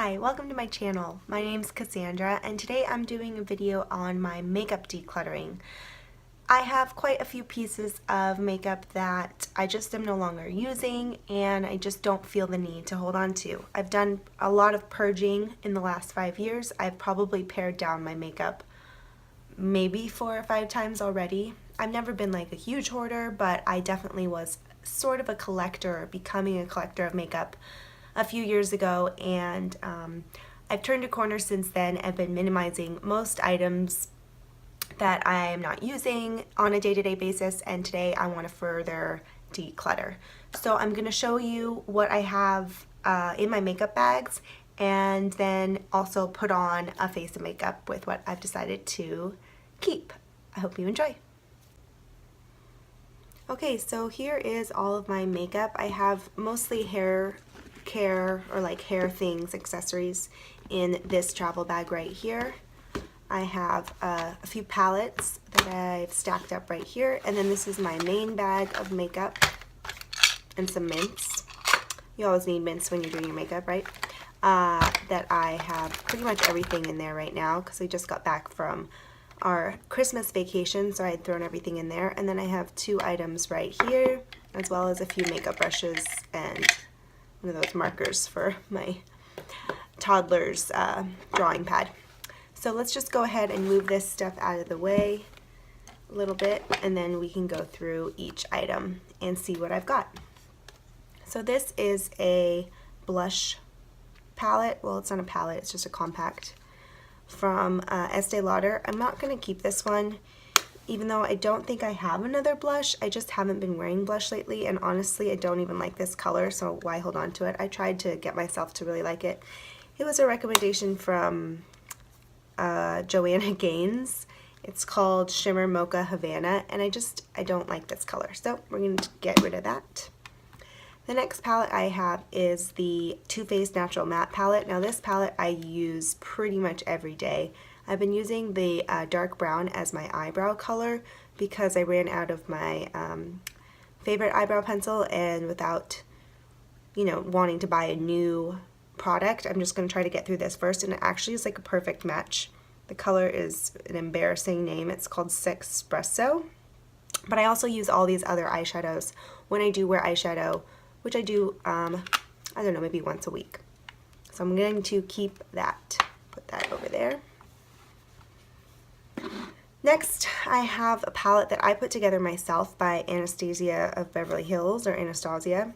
Hi, welcome to my channel. My name's Cassandra and today I'm doing a video on my makeup decluttering. I have quite a few pieces of makeup that I just am no longer using and I just don't feel the need to hold on to. I've done a lot of purging in the last 5 years. I've probably pared down my makeup maybe 4 or 5 times already. I've never been like a huge hoarder, but I definitely was sort of a collector, becoming a collector of makeup a few years ago, and I've turned a corner since then. I've been minimizing most items that I am not using on a day-to-day basis, and today I want to further declutter. So I'm going to show you what I have in my makeup bags, and then also put on a face of makeup with what I've decided to keep. I hope you enjoy. Okay, so here is all of my makeup. I have mostly hair care or like hair things, accessories in this travel bag right here. I have a few palettes that I've stacked up right here, and then this is my main bag of makeup and some mints. You always need mints when you're doing your makeup, right? That I have pretty much everything in there right now because I just got back from our Christmas vacation, so I had thrown everything in there. And then I have 2 items right here, as well as a few makeup brushes and one of those markers for my toddler's drawing pad. So let's just go ahead and move this stuff out of the way a little bit, and then we can go through each item and see what I've got. So this is a blush palette. Well, it's not a palette, it's just a compact from Estee Lauder. I'm not going to keep this one, even though I don't think I have another blush. I just haven't been wearing blush lately, and honestly I don't even like this color, so why hold on to it? I tried to get myself to really like it. It was a recommendation from Joanna Gaines. It's called Shimmer Mocha Havana, and I don't like this color, so we're going to get rid of that. The next palette I have is the Too Faced Natural Matte palette. Now this palette I use pretty much every day. I've been using the dark brown as my eyebrow color because I ran out of my favorite eyebrow pencil, and without, wanting to buy a new product, I'm just going to try to get through this first, and it actually is like a perfect match. The color is an embarrassing name. It's called Sexpresso. But I also use all these other eyeshadows when I do wear eyeshadow, which I do, I don't know, maybe once a week. So I'm going to keep that, put that over there. Next, I have a palette that I put together myself by Anastasia of Beverly Hills, or Anastasia.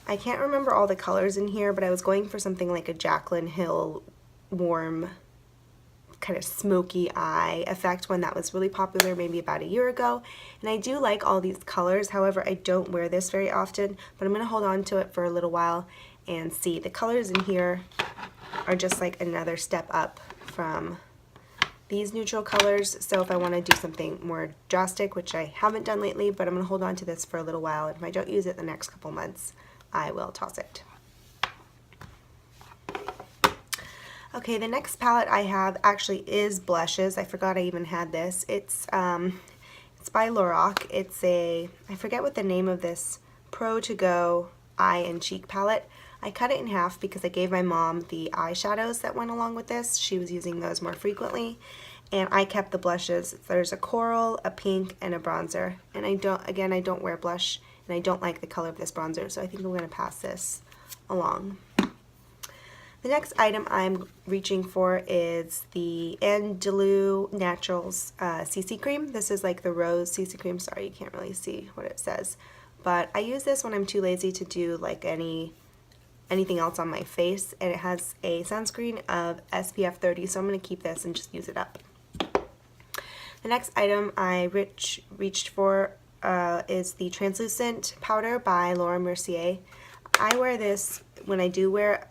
I can't remember all the colors in here, but I was going for something like a Jaclyn Hill warm, kind of smoky eye effect, when that was really popular maybe about a year ago. And I do like all these colors. However, I don't wear this very often, but I'm going to hold on to it for a little while and see. The colors in here are just like another step up from these neutral colors, so if I want to do something more drastic, which I haven't done lately, but I'm going to hold on to this for a little while, and if I don't use it the next couple months, I will toss it. Okay, the next palette I have actually is blushes. I forgot I even had this. It's by Lorac. It's I forget what the name of this Pro To Go eye and cheek palette. I cut it in half because I gave my mom the eyeshadows that went along with this. She was using those more frequently, and I kept the blushes. There's a coral, a pink, and a bronzer. And I don't wear blush, and I don't like the color of this bronzer, so I think I'm going to pass this along. The next item I'm reaching for is the Andalou Naturals CC cream. This is like the rose CC cream. Sorry, you can't really see what it says, but I use this when I'm too lazy to do like anything else on my face, and it has a sunscreen of SPF 30, so I'm going to keep this and just use it up. The next item I reached for is the translucent powder by Laura Mercier. I wear this when I do wear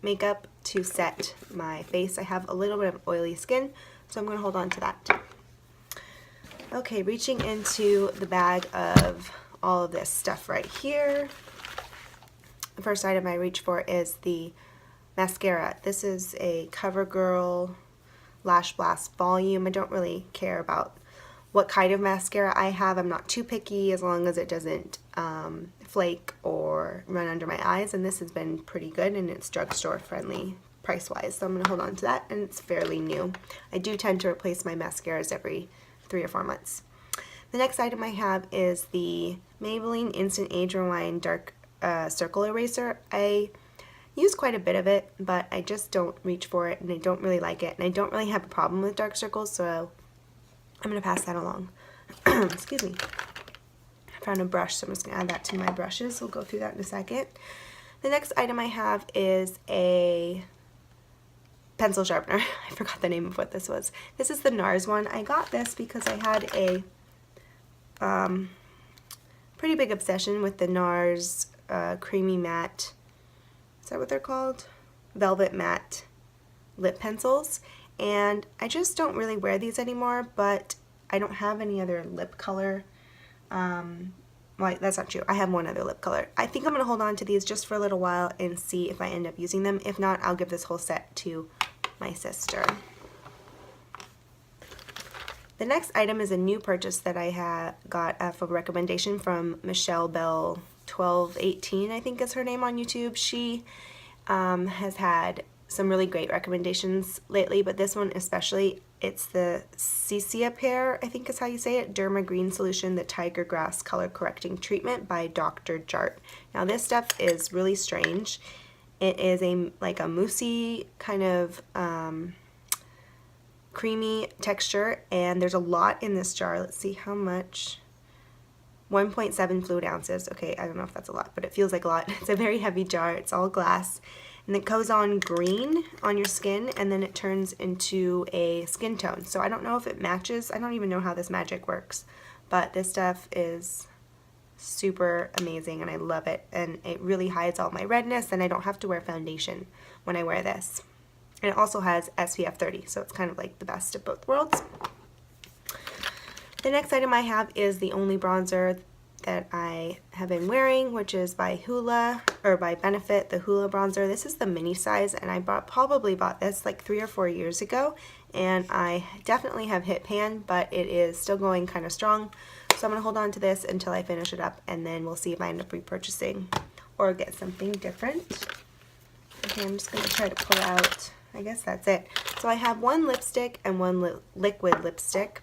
makeup to set my face. I have a little bit of oily skin, so I'm going to hold on to that. Okay, reaching into the bag of all of this stuff right here. The first item I reach for is the mascara. This is a CoverGirl Lash Blast Volume. I don't really care about what kind of mascara I have. I'm not too picky as long as it doesn't flake or run under my eyes, and this has been pretty good, and it's drugstore friendly price-wise, so I'm going to hold on to that, and it's fairly new. I do tend to replace my mascaras every 3 or 4 months. The next item I have is the Maybelline Instant Age Rewind Dark Circle Eraser. I use quite a bit of it, but I just don't reach for it, and I don't really like it, and I don't really have a problem with dark circles, so I'm going to pass that along. Excuse me. I found a brush, so I'm just going to add that to my brushes. We'll go through that in a second. The next item I have is a pencil sharpener. I forgot the name of what this was. This is the NARS one. I got this because I had a pretty big obsession with the NARS creamy matte, is that what they're called? Velvet matte lip pencils, and I just don't really wear these anymore, but I don't have any other lip color. Well, that's not true. I have one other lip color. I think I'm going to hold on to these just for a little while and see if I end up using them. If not, I'll give this whole set to my sister. The next item is a new purchase that I got for recommendation from Michelle Bell 1218, I think is her name on YouTube. She has had some really great recommendations lately, but this one especially. It's the Cecia Pear, I think is how you say it, Derma Green Solution, the Tiger Grass Color Correcting Treatment by Dr. Jart. Now this stuff is really strange. It is like a moussey kind of creamy texture, and there's a lot in this jar. Let's see how much. 1.7 fluid ounces. Okay, I don't know if that's a lot, but it feels like a lot. It's a very heavy jar. It's all glass. And it goes on green on your skin, and then it turns into a skin tone. So I don't know if it matches. I don't even know how this magic works. But this stuff is super amazing, and I love it. And it really hides all my redness, and I don't have to wear foundation when I wear this. And it also has SPF 30, so it's kind of like the best of both worlds. The next item I have is the only bronzer that I have been wearing, which is by Benefit, the Hoola bronzer. This is the mini size, and I probably bought this like 3 or 4 years ago, and I definitely have hit pan, but it is still going kind of strong. So I'm going to hold on to this until I finish it up, and then we'll see if I end up repurchasing or get something different. Okay, I'm just going to try to pull out, I guess that's it. So I have one lipstick and one liquid lipstick.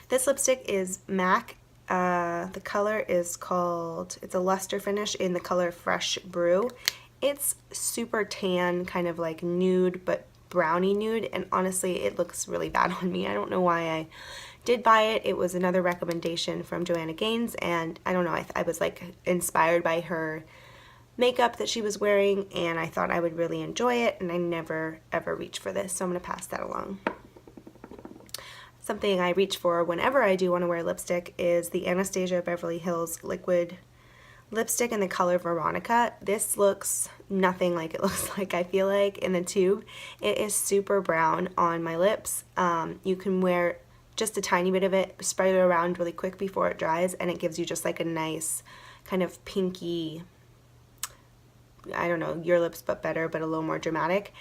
This lipstick is MAC. The color is called, it's a luster finish in the color Fresh Brew. It's super tan, kind of like nude, but brownie nude, and honestly it looks really bad on me. I don't know why I did buy it. It was another recommendation from Joanna Gaines, and I don't know, I was like inspired by her makeup that she was wearing, and I thought I would really enjoy it, and I never ever reached for this, so I'm going to pass that along. Something I reach for whenever I do want to wear lipstick is the Anastasia Beverly Hills liquid lipstick in the color Veronica. This looks nothing like it looks like, I feel like, in the tube. It is super brown on my lips. You can wear just a tiny bit of it, spread it around really quick before it dries, and it gives you just like a nice kind of pinky, I don't know, your lips but better, but a little more dramatic.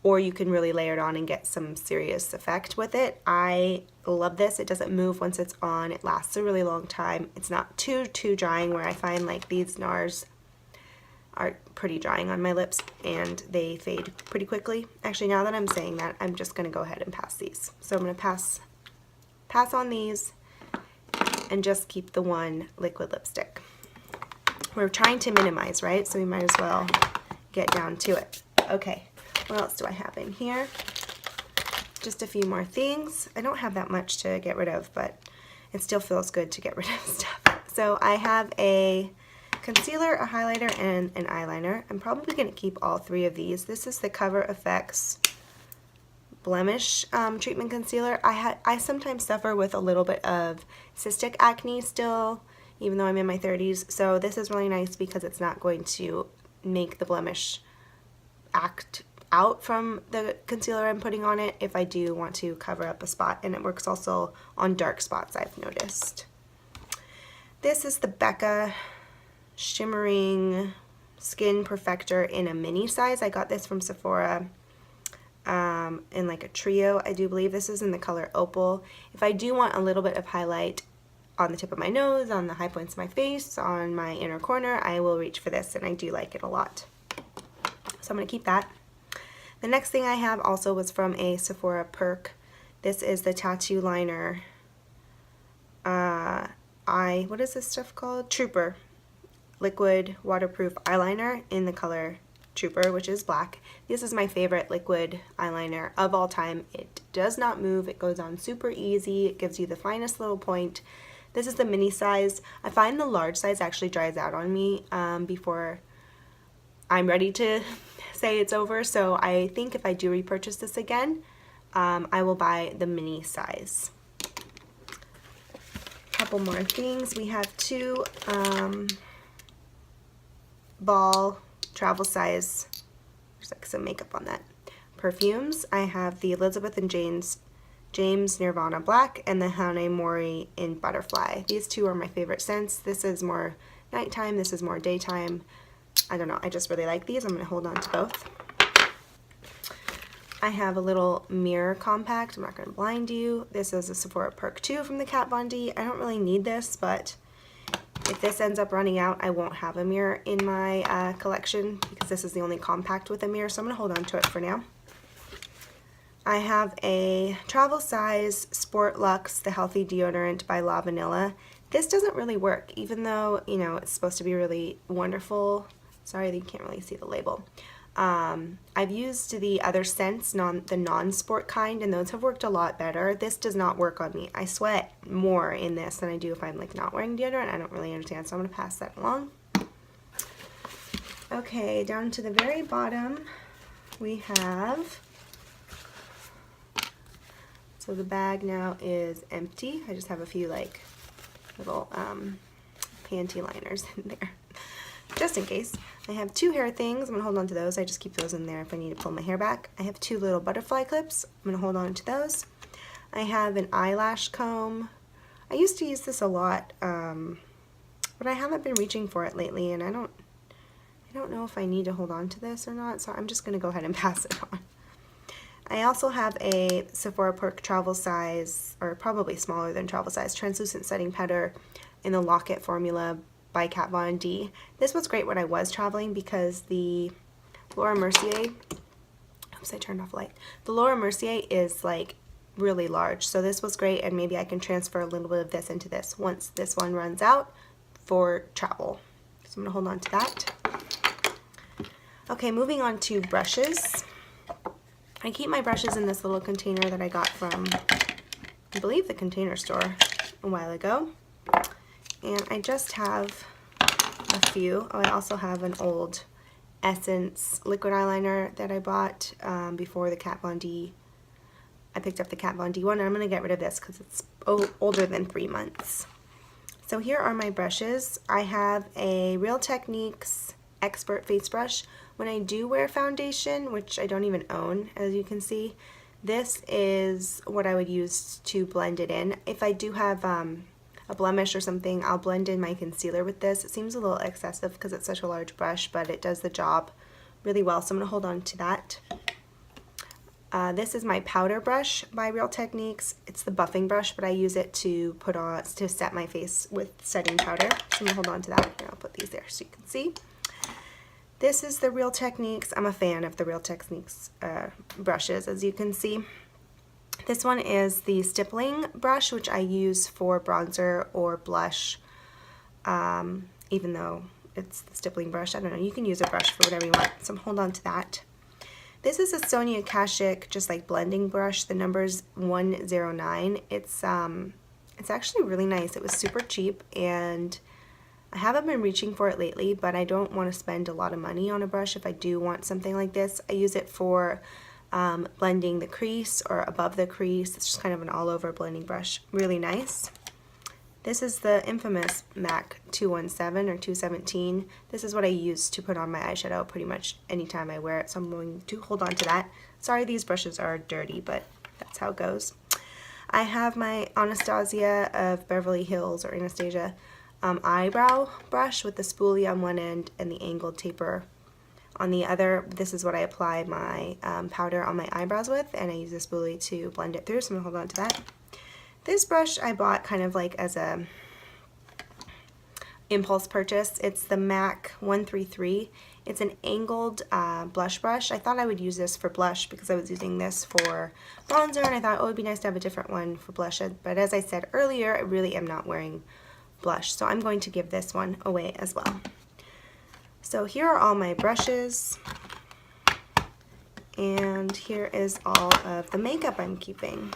Or you can really layer it on and get some serious effect with it. I love this. It doesn't move once it's on. It lasts a really long time. It's not too drying, where I find like these NARS are pretty drying on my lips and they fade pretty quickly. Actually, now that I'm saying that, I'm just going to go ahead and pass these. So I'm going to pass on these and just keep the one liquid lipstick. We're trying to minimize, right? So we might as well get down to it. Okay. What else do I have in here? Just a few more things. I don't have that much to get rid of, but it still feels good to get rid of stuff. So I have a concealer, a highlighter, and an eyeliner. I'm probably going to keep all 3 of these. This is the Cover FX Blemish Treatment Concealer. I sometimes suffer with a little bit of cystic acne still, even though I'm in my 30s. So this is really nice because it's not going to make the blemish act out from the concealer I'm putting on it if I do want to cover up a spot, and it works also on dark spots, I've noticed. This is the Becca Shimmering Skin Perfector in a mini size. I got this from Sephora in like a trio, I do believe. This is in the color Opal. If I do want a little bit of highlight on the tip of my nose, on the high points of my face, on my inner corner, I will reach for this, and I do like it a lot. So I'm going to keep that. The next thing I have also was from a Sephora perk. This is the tattoo liner. What is this stuff called? Trooper. Liquid waterproof eyeliner in the color Trooper, which is black. This is my favorite liquid eyeliner of all time. It does not move. It goes on super easy. It gives you the finest little point. This is the mini size. I find the large size actually dries out on me before I'm ready to say it's over. So I think if I do repurchase this again, I will buy the mini size. Couple more things. We have two ball travel size, there's like some makeup on that, perfumes. I have the Elizabeth and James Nirvana Black and the Hane Mori in Butterfly. These two are my favorite scents. This is more nighttime, this is more daytime. I don't know, I just really like these. I'm going to hold on to both. I have a little mirror compact. I'm not going to blind you. This is a Sephora Perk 2 from the Kat Von D. I don't really need this, but if this ends up running out, I won't have a mirror in my collection because this is the only compact with a mirror, so I'm going to hold on to it for now. I have a travel size Sport Luxe, the Healthy Deodorant by La Vanilla. This doesn't really work, even though, you know, it's supposed to be really wonderful. Sorry that you can't really see the label. I've used the other scents, the non-sport kind, and those have worked a lot better. This does not work on me. I sweat more in this than I do if I'm like not wearing deodorant. I don't really understand, so I'm going to pass that along. Okay, down to the very bottom we have, so the bag now is empty. I just have a few like little panty liners in there, just in case. I have two hair things. I'm going to hold on to those. I just keep those in there if I need to pull my hair back. I have two little butterfly clips. I'm going to hold on to those. I have an eyelash comb. I used to use this a lot, but I haven't been reaching for it lately, and I don't know if I need to hold on to this or not, so I'm just going to go ahead and pass it on. I also have a Sephora Perk travel size, or probably smaller than travel size, translucent setting powder in the Locket formula by Kat Von D. This was great when I was traveling because the Laura Mercier, oops, I turned off the light. The Laura Mercier is like really large, so this was great, and maybe I can transfer a little bit of this into this once this one runs out for travel. So I'm going to hold on to that. Okay, moving on to brushes. I keep my brushes in this little container that I got from, I believe, the Container Store a while ago. And I just have a few. Oh, I also have an old Essence liquid eyeliner that I bought before the Kat Von D. I picked up the Kat Von D one, and I'm going to get rid of this because it's older than 3 months. So here are my brushes. I have a Real Techniques Expert Face Brush. When I do wear foundation, which I don't even own, as you can see, this is what I would use to blend it in. If I do have a blemish or something, I'll blend in my concealer with this. It seems a little excessive because it's such a large brush, but it does the job really well, so I'm going to hold on to that. This is my powder brush by Real Techniques. It's the buffing brush, but I use it to put on, to set my face with setting powder. So I'm going to hold on to that. Here, I'll put these there so you can see. This is the Real Techniques. I'm a fan of the Real Techniques brushes, as you can see. This one is the stippling brush, which I use for bronzer or blush, even though it's the stippling brush. I don't know, you can use a brush for whatever you want, so hold on to that. This is a Sonia Kashuk, just like blending brush. The number's 109. It's actually really nice. It was super cheap, and I haven't been reaching for it lately, but I don't want to spend a lot of money on a brush if I do want something like this. I use it for blending the crease or above the crease. It's just kind of an all-over blending brush. Really nice. This is the infamous MAC 217 or 217. This is what I use to put on my eyeshadow pretty much anytime I wear it, so I'm going to hold on to that. Sorry these brushes are dirty, but that's how it goes. I have my Anastasia of Beverly Hills, or Anastasia, eyebrow brush with the spoolie on one end and the angled taper on the other. This is what I apply my powder on my eyebrows with, and I use the spoolie to blend it through, so I'm going to hold on to that. This brush I bought kind of like as a impulse purchase. It's the MAC 133. It's an angled blush brush. I thought I would use this for blush because I was using this for bronzer, and I thought, oh, it would be nice to have a different one for blush. But as I said earlier, I really am not wearing blush, so I'm going to give this one away as well. So here are all my brushes, and here is all of the makeup I'm keeping.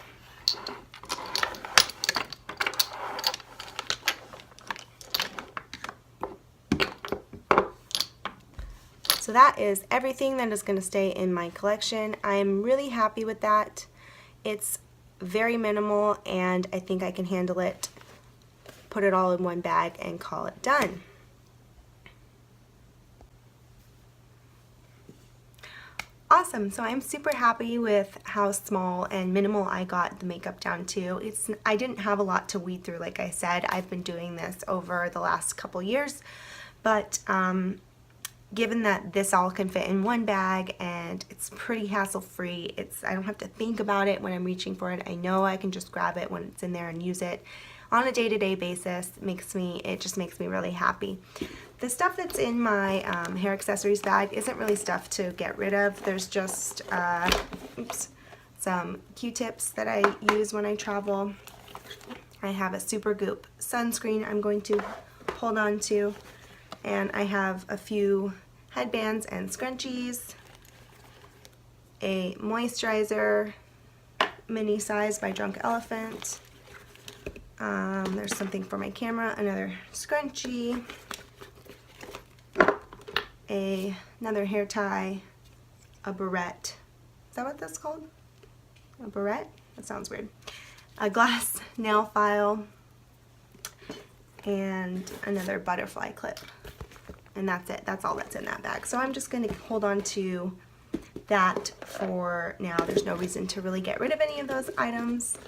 So that is everything that is going to stay in my collection. I'm really happy with that. It's very minimal, and I think I can handle it, put it all in one bag, and call it done. Awesome, so I'm super happy with how small and minimal I got the makeup down to. I didn't have a lot to weed through, like I said. I've been doing this over the last couple years, but given that this all can fit in one bag and it's pretty hassle-free, I don't have to think about it when I'm reaching for it. I know I can just grab it when it's in there and use it on a day-to-day basis. It just makes me really happy. The stuff that's in my hair accessories bag isn't really stuff to get rid of. There's just some Q-tips that I use when I travel. I have a Super Goop sunscreen I'm going to hold on to. And I have a few headbands and scrunchies, a moisturizer, mini size by Drunk Elephant. There's something for my camera, another scrunchie, another hair tie, a barrette. Is that what that's called? A barrette? That sounds weird. A glass nail file, and another butterfly clip. And that's it. That's all that's in that bag. So I'm just going to hold on to that for now. There's no reason to really get rid of any of those items,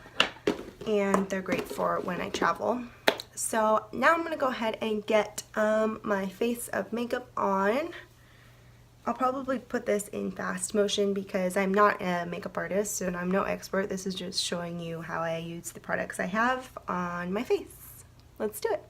and they're great for when I travel. So now I'm going to go ahead and get my face of makeup on. I'll probably put this in fast motion because I'm not a makeup artist and I'm no expert. This is just showing you how I use the products I have on my face. Let's do it.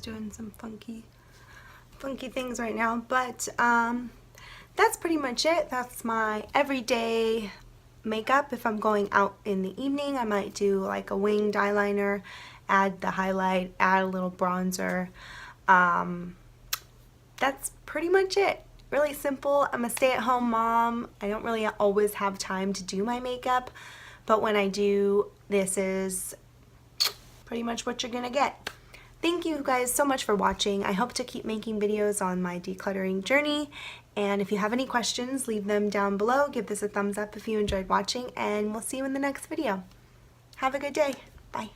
Doing some funky things right now, but that's pretty much it. That's my everyday makeup. If I'm going out in the evening, I might do like a winged eyeliner, add the highlight, add a little bronzer. That's pretty much it. Really simple. I'm a stay-at-home mom. I don't really always have time to do my makeup, but when I do, this is pretty much what you're gonna get. Thank you guys so much for watching. I hope to keep making videos on my decluttering journey, and if you have any questions, leave them down below. Give this a thumbs up if you enjoyed watching, and we'll see you in the next video. Have a good day. Bye.